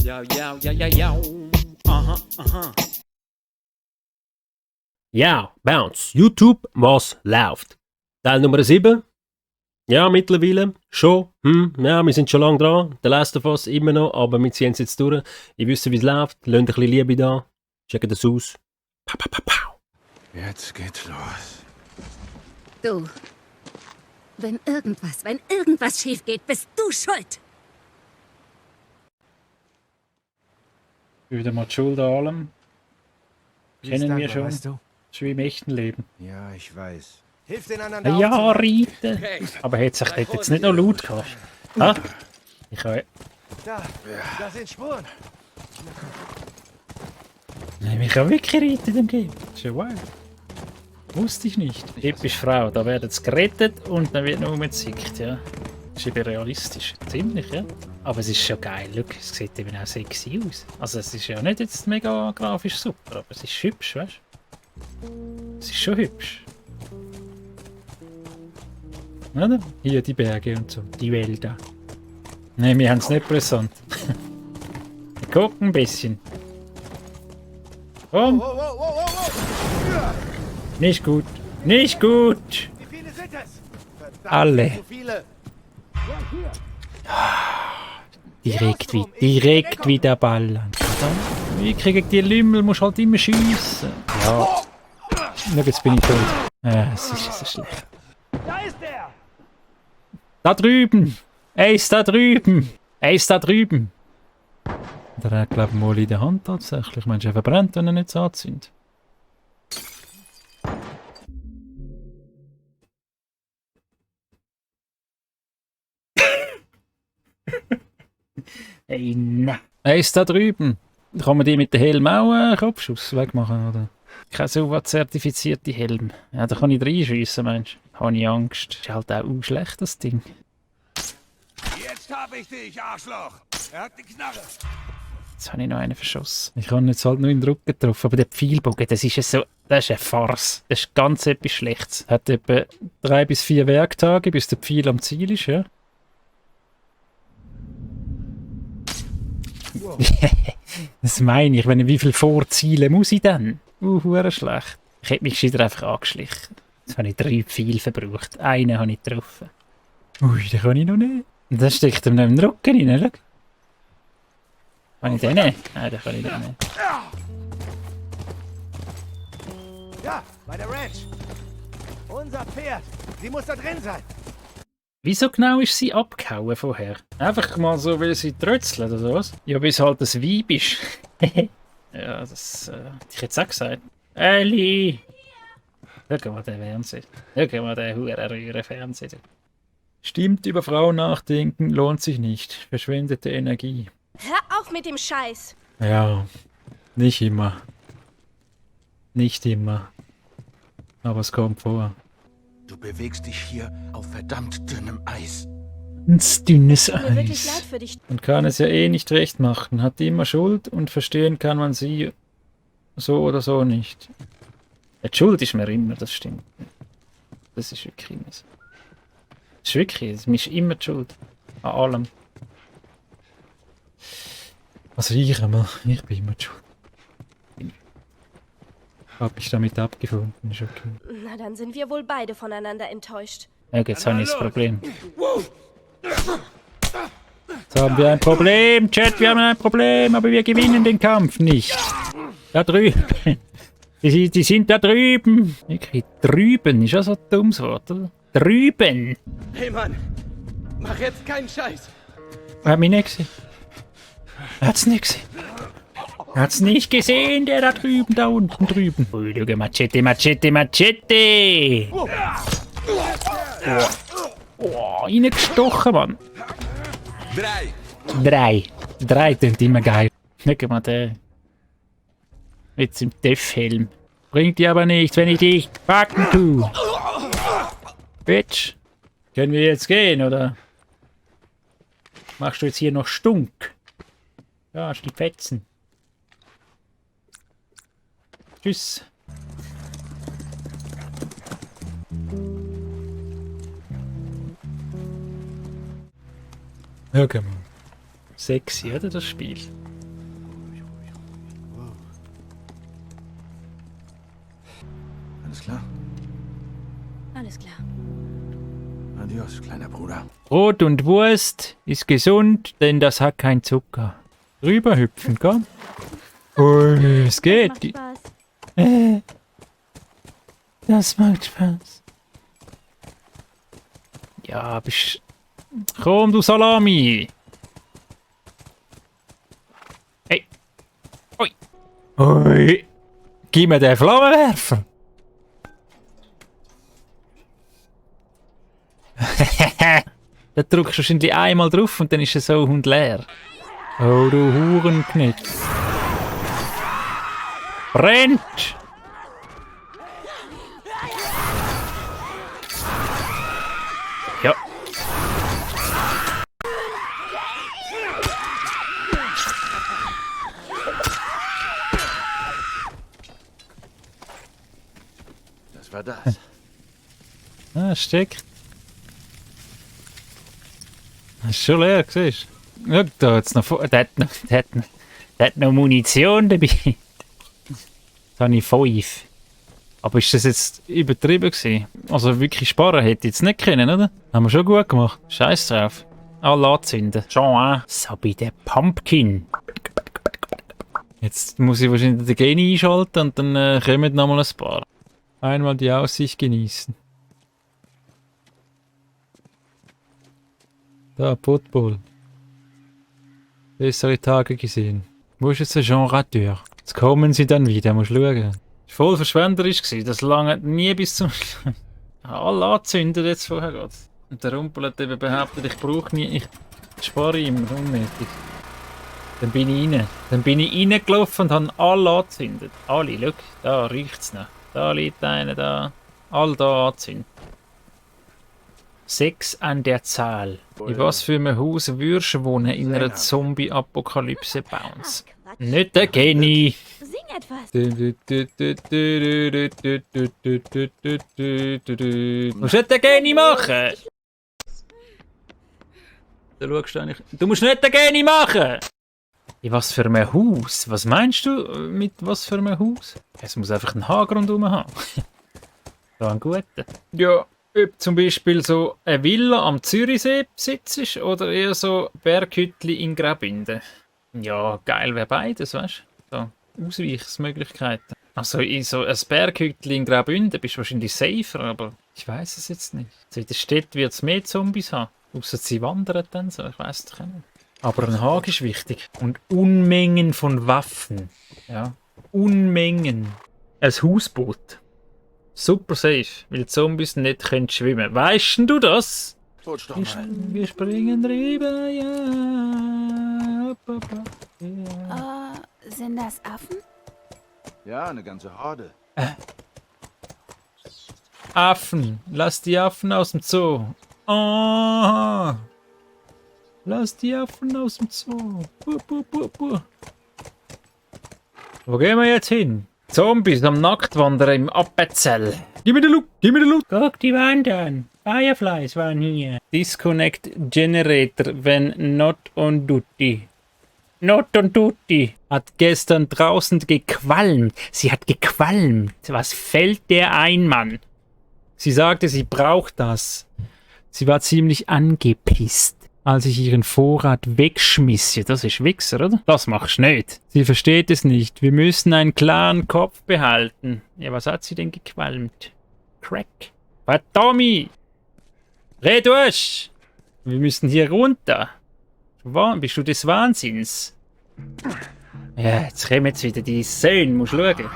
Ja, ja, ja, ja, ja. Aha, aha. Ja, Bounce. YouTube, was läuft? Teil Nummer 7. Ja, mittlerweile. Schon. Ja, wir sind schon lange dran. Der Last of Us immer noch, aber wir ziehen es jetzt durch. Ich wüsste, wie es läuft. Lasst ein bisschen Liebe da. Checkt das aus. Pow, pow, pow, pow. Jetzt geht's los. Du. Wenn irgendwas schief geht, bist du schuld. Wieder mal die Schuld an allem. Kennen wir schon. Weißt du? Das ist wie im echten Leben. Ja, ich weiß. Hilf den anderen Ja, aufzumachen. reiten! Aber hat sich dort jetzt nicht noch laut gehabt? Ha? Ich kann... Da sind Spuren. Nein, ich kann wirklich reiten in dem Game. Das ist ja wow. Wusste ich nicht. Episch Frau, da werden sie gerettet und dann wird nur umgezickt, ja. Das ist eben realistisch. Ziemlich, ja. Aber es ist schon geil, look, es sieht eben auch sexy aus. Also es ist ja nicht jetzt mega grafisch super, aber es ist hübsch, weißt du? Es ist schon hübsch. Oder? Hier die Berge und so, die Wälder. Nein, wir haben es nicht brisant. Wir gucken ein bisschen. Komm! Nicht gut. Nicht gut! Wie viele sind es? Verdammt, Alle. zu viele. Direkt wieder ballern. Wie kriegen die Lümmel? Musst halt immer schiessen. Ja. Schau, jetzt bin ich tot. Es ist so schlecht. Da ist er! Da drüben! Er ist da drüben! Er ist da drüben! Der hat, glaube ich, mal in der Hand tatsächlich. Meinst du, er verbrennt, wenn er nicht so anzündet? Ey, nein. Er ist da drüben. Kann man die mit dem Helm auch Kopfschuss wegmachen, oder? Kein so zertifizierte Helm. Ja, da kann ich reinschiessen, meinst du? Habe ich Angst. Ist halt auch schlecht, das Ding. Jetzt hab ich dich, Arschloch! Er hat die Knarre! Jetzt habe ich noch einen verschossen. Ich habe jetzt halt nur in den Rücken getroffen, aber der Pfeilbogen, das ist eine Farce. Das ist ganz etwas Schlechtes. Hat etwa 3 bis 4 Werktage, bis der Pfeil am Ziel ist, ja? Das meine ich. Wie viele Vorziele muss ich dann? Hure schlecht. Ich hätte mich gescheiter einfach angeschlichen. Jetzt habe ich 3 Pfeile verbraucht. Einen habe ich getroffen. Ui, den kann ich noch nicht. Und dann steckt er mir noch in den Rücken rein, schau. Kann ich den nicht? Nein, den kann ich nicht. Ja, bei der Ranch. Unser Pferd. Sie muss da drin sein. Wieso genau ist sie abgehauen vorher? Einfach mal so, weil sie trötzelt oder was? Ja, bis halt das Weib ist. Ja, das hätte ich jetzt auch gesagt. Ellie! Schau mal den Fernseher. Schau mal den Hurenrührer-Fernseher. Stimmt, über Frauen nachdenken lohnt sich nicht. Verschwendete Energie. Hör auf mit dem Scheiß. Ja, nicht immer. Nicht immer. Aber es kommt vor. Du bewegst dich hier auf verdammt dünnem Eis. Ein dünnes Tut mir wirklich leid Eis. für dich. Man kann es ja eh nicht recht machen. Hat immer Schuld und verstehen kann man sie so oder so nicht. Die Schuld ist mir immer, das stimmt. Das ist wirklich immer so. Das ist wirklich, mir ist immer die Schuld. An allem. Also ich bin immer die Schuld. Hab mich damit abgefunden, ist okay. Na, dann sind wir wohl beide voneinander enttäuscht. Ja, jetzt habe ich das Problem. Jetzt haben wir ein Problem, Chat, wir haben ein Problem, aber wir gewinnen den Kampf nicht. Da drüben. Die sind da drüben. Okay, drüben, ist ja so ein dummes Wort, oder? Drüben. Hey Mann, mach jetzt keinen Scheiß. Er hat mich nicht gesehen. Er hat's nicht gesehen. Er hat's nicht gesehen, der da drüben, da unten drüben. Ui, schau, Machete, Machete, Machete. Oh, reingestochen, Mann. 3 klingt immer geil. Schau mal, der. Jetzt im Death-Helm. Bringt dir aber nichts, wenn ich dich packen tue. Bitch. Können wir jetzt gehen, oder? Machst du jetzt hier noch Stunk? Ja, hast die Fetzen. Tschüss. Ja, komm mal. Sexy, oder, das Spiel? Alles klar? Alles klar. Adios, kleiner Bruder. Brot und Wurst ist gesund, denn das hat kein Zucker. Rüberhüpfen, komm. Ui, es geht. Macht Spaß. Das macht Spaß. Ja, bist... Komm, du Salami! Hey! Ui! Ui! Gib mir den Flammenwerfer! Da drückst du wahrscheinlich einmal drauf und dann ist er so leer. Oh, du Hurenknecht! Brennt! Ja. Das war das. Ah, steckt. Das ist schon leer, siehst du? Ja, da hat's noch, der hat noch Munition dabei. Jetzt habe ich 5. Aber ist das jetzt übertrieben gewesen? Also wirklich sparen hätte ich jetzt nicht können, oder? Haben wir schon gut gemacht. Scheiß drauf. Alle anzünden. Schon, so bei der Pumpkin. Jetzt muss ich wahrscheinlich den Genie einschalten und dann kommen nochmal ein paar. Einmal die Aussicht genießen. Da, Potball. Bessere Tage gesehen. Wo ist jetzt der Generateur? Jetzt kommen sie dann wieder, musst schauen. Das war voll verschwenderisch gewesen, das lange nie bis zum Schluss. Alle anzünden jetzt vorher geht. Und der Rumpel hat eben behauptet, ich brauche nie, ich spare immer, unnötig. Dann bin ich rein. Dann bin ich reingelaufen und habe alle angezündet. Alle, schau, da riecht's noch. Da liegt einer, da. All da anzünden. 6 an der Zahl. In was für einem Haus würdest du wohnen in einer Zombie-Apokalypse Bounce? Quatsch. Nicht der Kenny! Sing etwas. Du musst nicht den Kenny machen! Da schaust du eigentlich. Du musst nicht den Kenny machen! In was für einem Haus? Was meinst du mit was für einem Haus? Es muss einfach einen Haken rundherum haben. So einen guten. Ja, ob zum Beispiel so eine Villa am Zürichsee besitzt oder eher so Berghütli in Graubünden. Ja, geil wäre beides, weißt du? So Ausweichsmöglichkeiten. Also in so ein Berghütli in Graubünden bist du wahrscheinlich safer, aber ich weiß es jetzt nicht. Also in der Stadt wird es mehr Zombies haben. Ausser sie wandern dann so, ich weiß es nicht. Aber ein Haken ist wichtig. Und Unmengen von Waffen. Ja, Unmengen. Ein Hausboot. Super safe, weil Zombies nicht können schwimmen. Weißt du das? Rutsch doch mal. Wir springen drüber, ja. Ja. Sind das Affen? Ja, eine ganze Horde. Affen. Lass die Affen aus dem Zoo. Oh. Lass die Affen aus dem Zoo. Wo gehen wir jetzt hin? Zombies am Nacktwandern im Appenzell. Gib mir den Loot, gib mir den Loot. Guck die Wand an. Fireflies waren hier. Disconnect Generator when not on duty. Not on duty. Hat gestern draußen gequalmt. Sie hat gequalmt. Was fällt der ein, Mann? Sie sagte, sie braucht das. Sie war ziemlich angepisst, als ich ihren Vorrat wegschmiss. Ja, das ist Wichser, oder? Das machst du nicht. Sie versteht es nicht. Wir müssen einen klaren Kopf behalten. Ja, was hat sie denn gequalmt? Crack. Tommy! Red durch! Wir müssen hier runter. Bist du des Wahnsinns? Ja, jetzt kommen jetzt wieder die Söhne, musst du schauen.